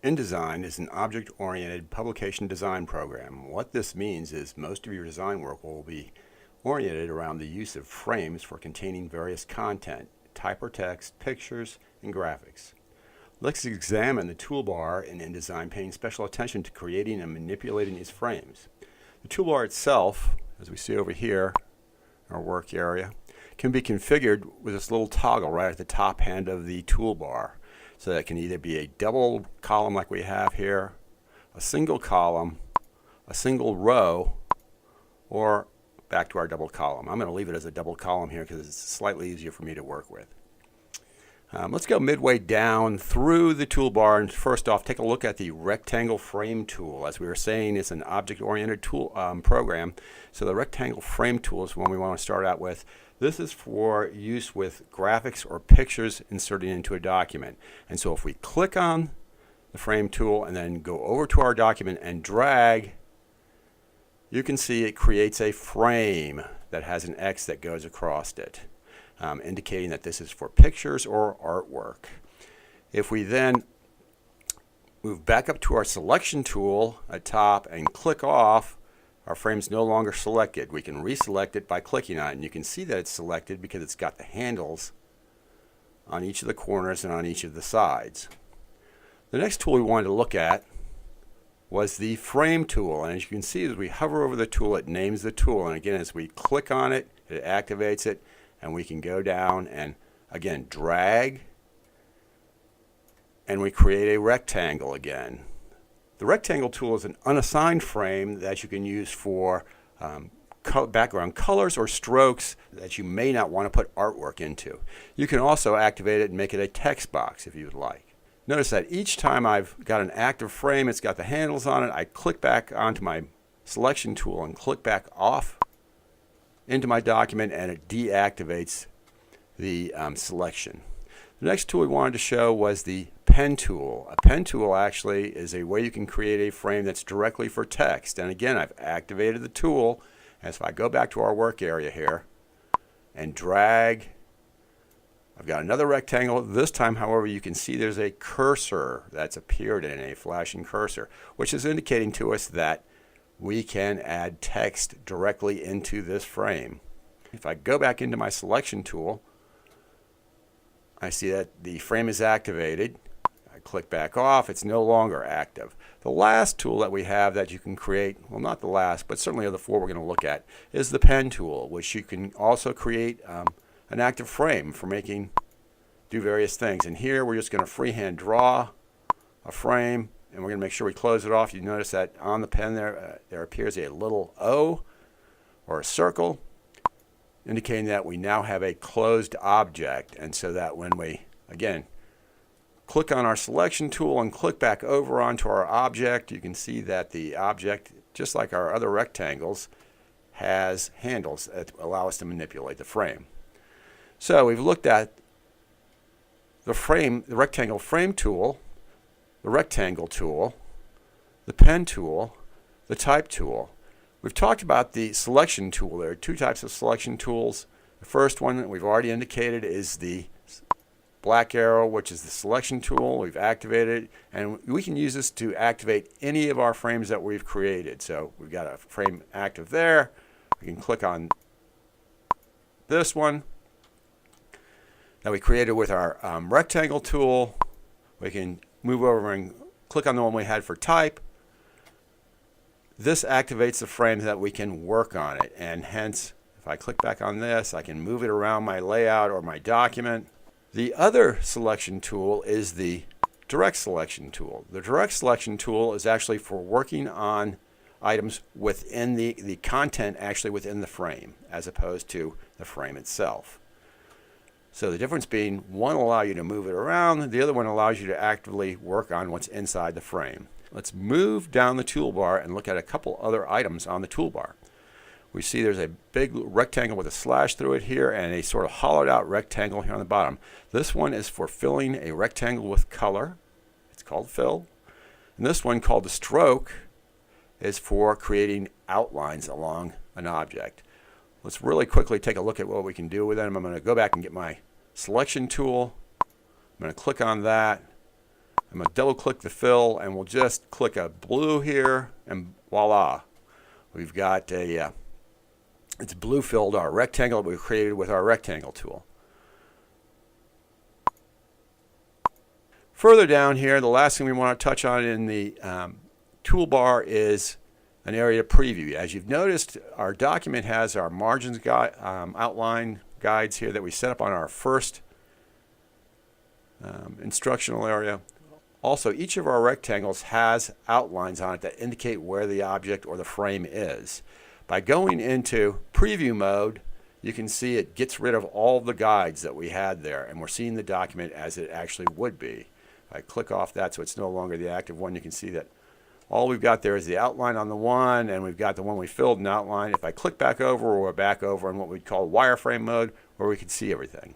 InDesign is an object-oriented publication design program. What this means is most of your design work will be oriented around the use of frames for containing various content, type or text, pictures, and graphics. Let's examine the toolbar in InDesign, paying special attention to creating and manipulating these frames. The toolbar itself, as we see over here, our work area, can be configured with this little toggle right at the top end of the toolbar. So that can either be a double column like we have here, a single column, a single row, or back to our double column. I'm going to leave it as a double column here because it's slightly easier for me to work with. Let's go midway down through the toolbar, and first off take a look at the rectangle frame tool. As we were saying, it's an object-oriented tool program, so the rectangle frame tool is one we want to start out with. This is for use with graphics or pictures inserted into a document. And so if we click on the frame tool and then go over to our document and drag, you can see it creates a frame that has an X that goes across it, indicating that this is for pictures or artwork. If we then move back up to our selection tool at top and click off, our frame is no longer selected. We can reselect it by clicking on it, and you can see that it's selected because it's got the handles on each of the corners and on each of the sides. The next tool we wanted to look at was the frame tool, and as you can see, as we hover over the tool, it names the tool, and again, as we click on it, it activates it, and we can go down and again drag, and we create a rectangle again. The rectangle tool is an unassigned frame that you can use for background colors or strokes that you may not want to put artwork into. You can also activate it and make it a text box if you would like. Notice that each time I've got an active frame, it's got the handles on it, I click back onto my selection tool and click back off into my document, and it deactivates the selection. The next tool we wanted to show was the pen tool. A pen tool actually is a way you can create a frame that's directly for text. And again, I've activated the tool. And so if I go back to our work area here and drag, I've got another rectangle. This time, however, you can see there's a cursor that's appeared in a flashing cursor, which is indicating to us that we can add text directly into this frame. If I go back into my selection tool, I see that the frame is activated. I click back off, it's no longer active. The last tool that we have that you can create, well, not the last, but certainly of the four we're going to look at, is the pen tool, which you can also create an active frame for do various things. And here we're just going to freehand draw a frame, and we're going to make sure we close it off. You notice that on the pen there appears a little O or a circle, indicating that we now have a closed object, and so that when we, again, click on our selection tool and click back over onto our object, you can see that the object, just like our other rectangles, has handles that allow us to manipulate the frame. So we've looked at the rectangle frame tool, the rectangle tool, the pen tool, the type tool. We've talked about the selection tool. There are two types of selection tools. The first one that we've already indicated is the black arrow, which is the selection tool. We've activated it, and we can use this to activate any of our frames that we've created. So we've got a frame active there. We can click on this one that we created with our rectangle tool. We can move over and click on the one we had for type. This activates the frame that we can work on it, and hence if I click back on this, I can move it around my layout or my document. The other selection tool is the direct selection tool. The direct selection tool is actually for working on items within the content actually within the frame as opposed to the frame itself. So the difference being, one will allow you to move it around, the other one allows you to actively work on what's inside the frame. Let's move down the toolbar and look at a couple other items on the toolbar. We see there's a big rectangle with a slash through it here and a sort of hollowed out rectangle here on the bottom. This one is for filling a rectangle with color. It's called fill. And this one, called the stroke, is for creating outlines along an object. Let's really quickly take a look at what we can do with them. I'm going to go back and get my selection tool. I'm going to click on that. I'm going to double click the fill, and we'll just click a blue here, and voila. We've got it's blue filled our rectangle that we created with our rectangle tool. Further down here, the last thing we want to touch on in the toolbar is an area to preview. As you've noticed, our document has our margins outline guides here that we set up on our first instructional area. Also, each of our rectangles has outlines on it that indicate where the object or the frame is. By going into preview mode, you can see it gets rid of all the guides that we had there, and we're seeing the document as it actually would be. If I click off that so it's no longer the active one, you can see that all we've got there is the outline on the one, and we've got the one we filled in outline. If I click back over, we're back over in what we'd call wireframe mode, where we can see everything.